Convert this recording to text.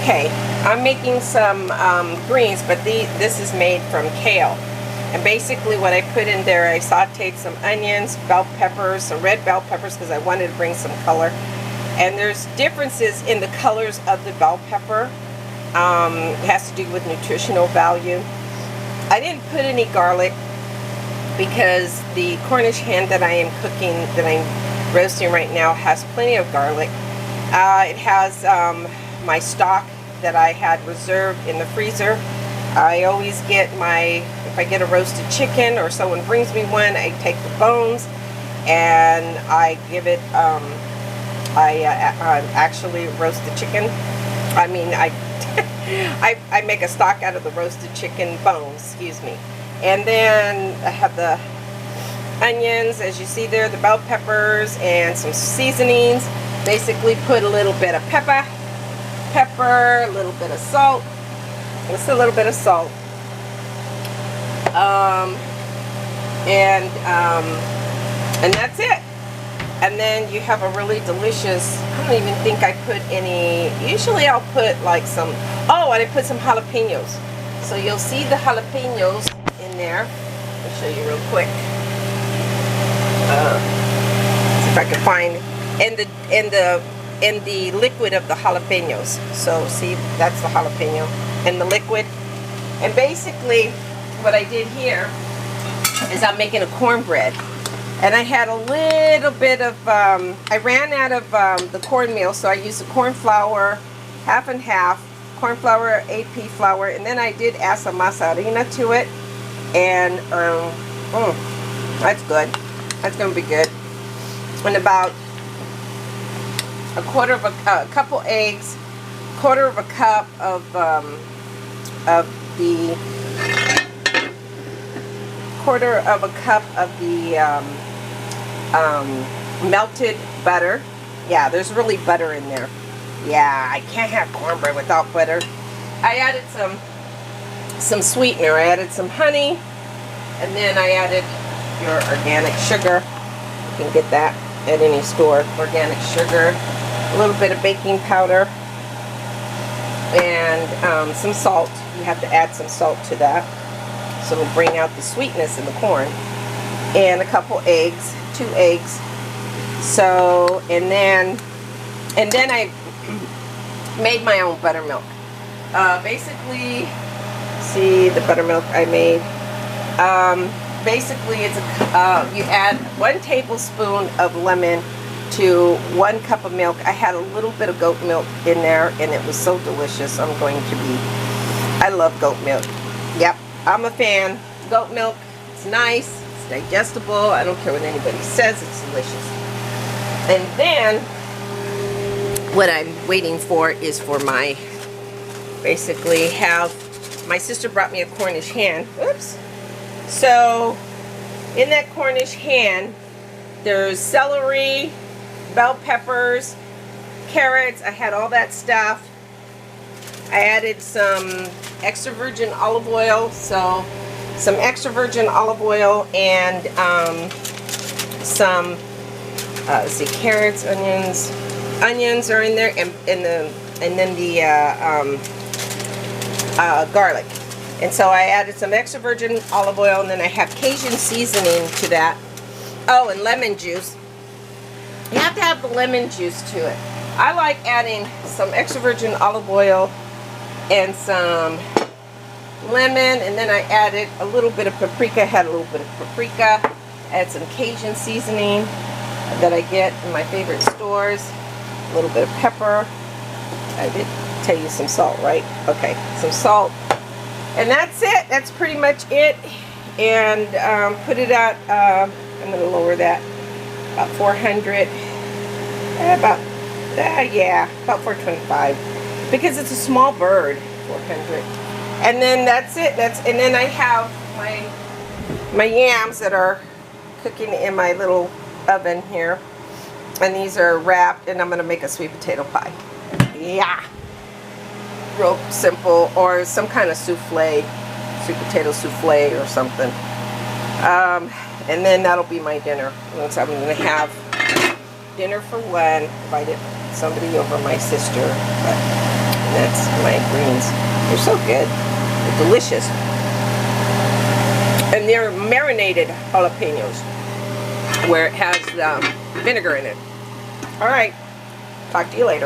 Okay, I'm making some greens, but this is made from kale. And basically what I put in there, I sauteed some onions, bell peppers, some red bell peppers because I wanted to bring some color. And there's differences in the colors of the bell pepper. It has to do with nutritional value. I didn't put any garlic because the Cornish hen that I am cooking, that I'm roasting right now, has plenty of garlic. It has my stock that I had reserved in the freezer. I always get if I get a roasted chicken or someone brings me one, I take the bones and I give it, I actually roast the chicken. I mean, I make a stock out of the roasted chicken bones, excuse me. And then I have the onions, as you see there, the bell peppers, and some seasonings. Basically put a little bit of pepper, a little bit of salt, just a little bit of salt, and that's it. And then you have a really delicious, I don't even think I put any, usually I'll put like some, oh, and I put some jalapenos. So you'll see the jalapenos in there. I'll show you real quick. See if I can find, in the liquid of the jalapenos. So see, that's the jalapeno in the liquid. And basically what I did here is I'm making a cornbread. And I had a little bit of, I ran out of the cornmeal, so I used the corn flour, half and half, corn flour, AP flour, and then I did add some masa harina to it. And that's good. That's going to be good. And about a quarter of a couple eggs, quarter of a cup of melted butter. Yeah, there's really butter in there. Yeah, I can't have cornbread without butter. I added some sweetener. I added some honey, and then I added your organic sugar. You can get that at any store. Organic sugar, a little bit of baking powder, and some salt. You have to add some salt to that, so it'll bring out the sweetness in the corn. And a couple eggs, 2 eggs. So, and then I made my own buttermilk. Basically, see the buttermilk I made. Basically, it's you add 1 tablespoon of lemon to 1 cup of milk. I had a little bit of goat milk in there, and it was so delicious. I love goat milk. Yep, I'm a fan. Goat milk, it's nice, it's digestible. I don't care what anybody says, it's delicious. And then what I'm waiting for is for my, basically have, my sister brought me a Cornish hen. Oops. So in that Cornish hen, there's celery, bell peppers, carrots. I had all that stuff. I added some extra virgin olive oil, so some extra virgin olive oil, and some let's see, carrots, onions are in there, and then the garlic. And so I added some extra virgin olive oil, and then I have Cajun seasoning to that. Oh, and lemon juice. You have to have the lemon juice to it. I like adding some extra virgin olive oil and some lemon, and then I added a little bit of paprika. I had a little bit of paprika. I had some Cajun seasoning that I get in my favorite stores. A little bit of pepper. I did tell you some salt, right? Okay, some salt. And that's it. That's pretty much it. And put it at, I'm going to lower that, about 400. Yeah, about 425. Because it's a small bird, 400. And then that's it. And then I have my yams that are cooking in my little oven here. And these are wrapped, and I'm going to make a sweet potato pie. Yeah. Real simple, or some kind of souffle, sweet potato souffle or something. And then that'll be my dinner. So I'm going to have dinner for one. Invited somebody over, my sister. But that's my greens. They're so good. They're delicious. And they're marinated jalapenos, where it has vinegar in it. All right. Talk to you later.